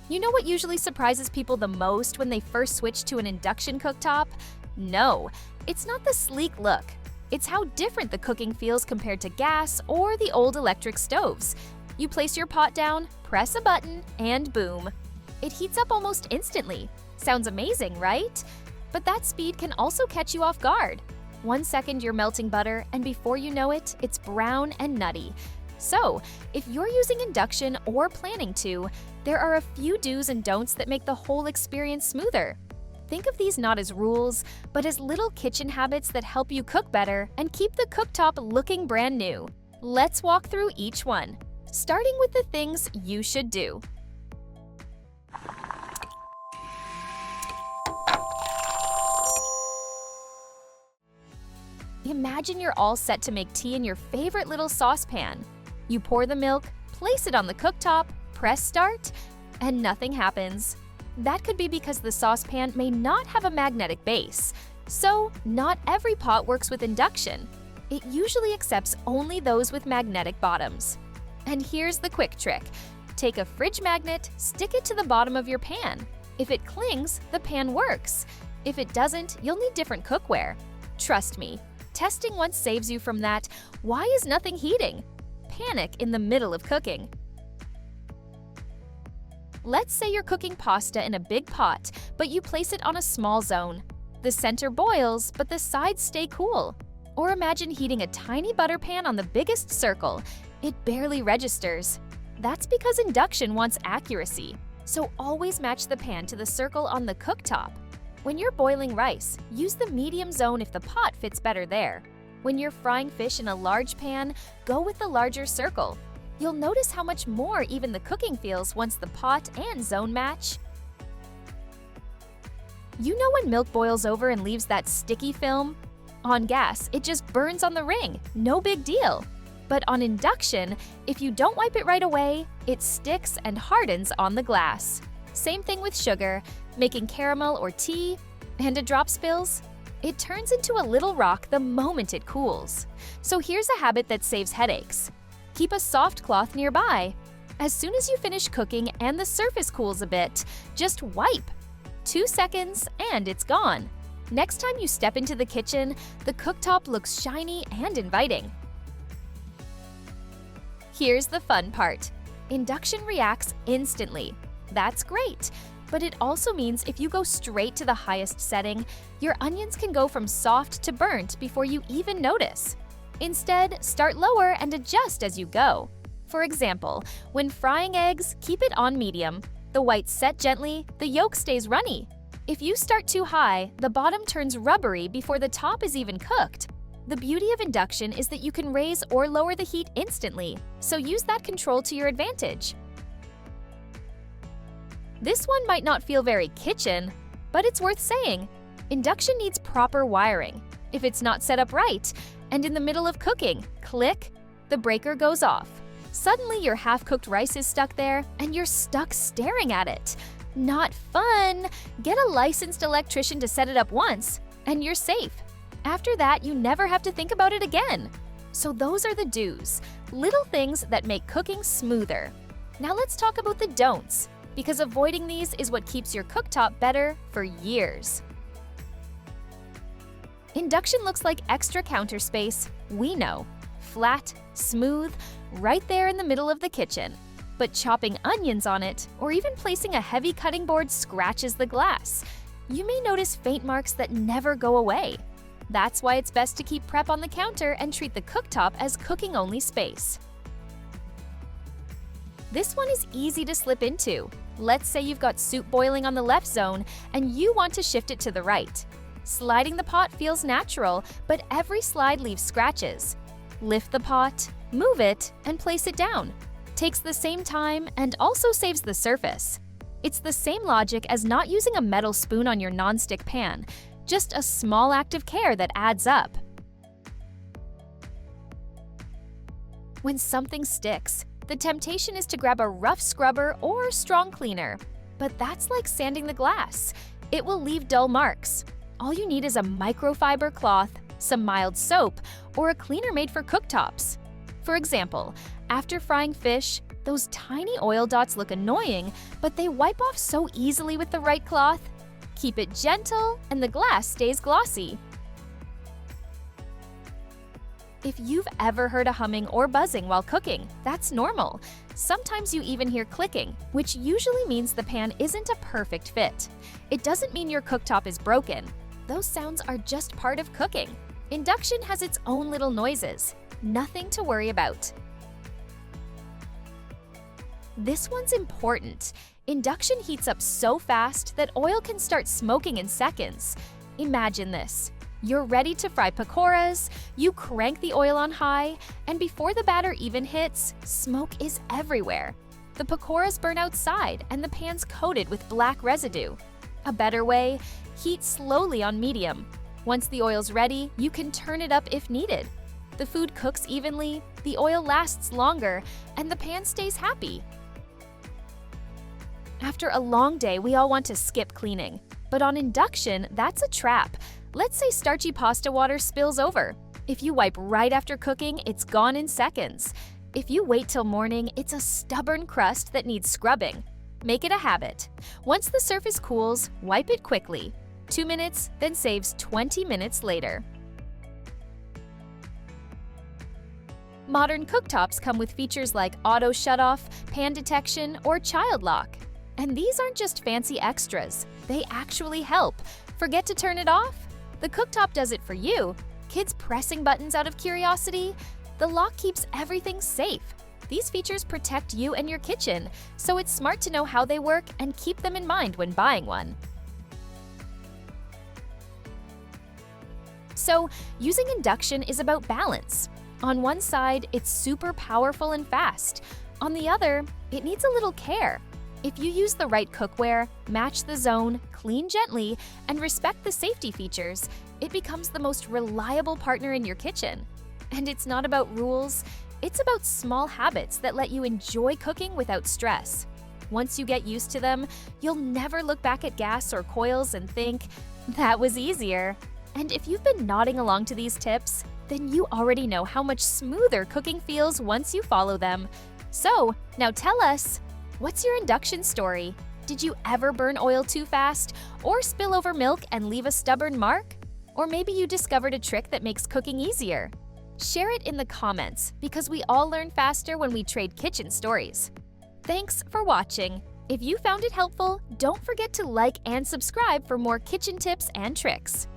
You know what usually surprises people the most when they first switch to an induction cooktop? No, it's not the sleek look. It's how different the cooking feels compared to gas or the old electric stoves. You place your pot down, press a button, and boom. It heats up almost instantly. Sounds amazing, right? But that speed can also catch you off guard. 1 second you're melting butter, and before you know it, it's brown and nutty. So, if you're using induction or planning to, there are a few do's and don'ts that make the whole experience smoother. Think of these not as rules, but as little kitchen habits that help you cook better and keep the cooktop looking brand new. Let's walk through each one, starting with the things you should do. Imagine you're all set to make tea in your favorite little saucepan. You pour the milk, place it on the cooktop, press start, and nothing happens. That could be because the saucepan may not have a magnetic base. So, not every pot works with induction. It usually accepts only those with magnetic bottoms. And here's the quick trick. Take a fridge magnet, stick it to the bottom of your pan. If it clings, the pan works. If it doesn't, you'll need different cookware. Trust me, testing once saves you from that "why is nothing heating?" panic in the middle of cooking. Let's say you're cooking pasta in a big pot, but you place it on a small zone. The center boils, but the sides stay cool. Or imagine heating a tiny butter pan on the biggest circle. It barely registers. That's because induction wants accuracy, so always match the pan to the circle on the cooktop. When you're boiling rice, use the medium zone if the pot fits better there. When you're frying fish in a large pan, go with the larger circle. You'll notice how much more even the cooking feels once the pot and zone match. You know when milk boils over and leaves that sticky film? On gas, it just burns on the ring, no big deal. But on induction, if you don't wipe it right away, it sticks and hardens on the glass. Same thing with sugar, making caramel or tea, and a drop spills. It turns into a little rock the moment it cools. So here's a habit that saves headaches. Keep a soft cloth nearby. As soon as you finish cooking and the surface cools a bit, just wipe. 2 seconds and it's gone. Next time you step into the kitchen, the cooktop looks shiny and inviting. Here's the fun part. Induction reacts instantly. That's great. But it also means if you go straight to the highest setting, your onions can go from soft to burnt before you even notice. Instead, start lower and adjust as you go. For example, when frying eggs, keep it on medium. The whites set gently, the yolk stays runny. If you start too high, the bottom turns rubbery before the top is even cooked. The beauty of induction is that you can raise or lower the heat instantly, so use that control to your advantage. This one might not feel very kitchen, but it's worth saying. Induction needs proper wiring. If it's not set up right, and in the middle of cooking, click, the breaker goes off. Suddenly your half-cooked rice is stuck there, and you're stuck staring at it. Not fun! Get a licensed electrician to set it up once, and you're safe. After that, you never have to think about it again. So those are the do's, little things that make cooking smoother. Now let's talk about the don'ts, because avoiding these is what keeps your cooktop better for years. Induction looks like extra counter space, we know. Flat, smooth, right there in the middle of the kitchen. But chopping onions on it, or even placing a heavy cutting board scratches the glass. You may notice faint marks that never go away. That's why it's best to keep prep on the counter and treat the cooktop as cooking-only space. This one is easy to slip into. Let's say you've got soup boiling on the left zone and you want to shift it to the right. Sliding the pot feels natural, but every slide leaves scratches. Lift the pot, move it, and place it down. Takes the same time and also saves the surface. It's the same logic as not using a metal spoon on your nonstick pan, just a small act of care that adds up. When something sticks, the temptation is to grab a rough scrubber or strong cleaner. But that's like sanding the glass. It will leave dull marks. All you need is a microfiber cloth, some mild soap, or a cleaner made for cooktops. For example, after frying fish, Those tiny oil dots look annoying, but they wipe off so easily with the right cloth. Keep it gentle, and the glass stays glossy. If you've ever heard a humming or buzzing while cooking, that's normal. Sometimes you even hear clicking, which usually means the pan isn't a perfect fit. It doesn't mean your cooktop is broken. Those sounds are just part of cooking. Induction has its own little noises. Nothing to worry about. This one's important. Induction heats up so fast that oil can start smoking in seconds. Imagine this. You're ready to fry pakoras, you crank the oil on high, and before the batter even hits, smoke is everywhere. The pakoras burn outside and the pan's coated with black residue. A better way, heat slowly on medium. Once the oil's ready, you can turn it up if needed. The food cooks evenly, the oil lasts longer, and the pan stays happy. After a long day, we all want to skip cleaning. But on induction, that's a trap. Let's say starchy pasta water spills over. If you wipe right after cooking, it's gone in seconds. If you wait till morning, it's a stubborn crust that needs scrubbing. Make it a habit. Once the surface cools, wipe it quickly. 2 minutes, then saves 20 minutes later. Modern cooktops come with features like auto shutoff, pan detection, or child lock. And these aren't just fancy extras. They actually help. Forget to turn it off? The cooktop does it for you. Kids pressing buttons out of curiosity? The lock keeps everything safe. These features protect you and your kitchen, so it's smart to know how they work and keep them in mind when buying one. So, using induction is about balance. On one side, it's super powerful and fast. On the other, it needs a little care. If you use the right cookware, match the zone, clean gently, and respect the safety features, it becomes the most reliable partner in your kitchen. And it's not about rules, it's about small habits that let you enjoy cooking without stress. Once you get used to them, you'll never look back at gas or coils and think, that was easier. And if you've been nodding along to these tips, then you already know how much smoother cooking feels once you follow them. So, now tell us, what's your induction story? Did you ever burn oil too fast, or spill over milk and leave a stubborn mark? Or maybe you discovered a trick that makes cooking easier. Share it in the comments, because we all learn faster when we trade kitchen stories. Thanks for watching. If you found it helpful, don't forget to like and subscribe for more kitchen tips and tricks.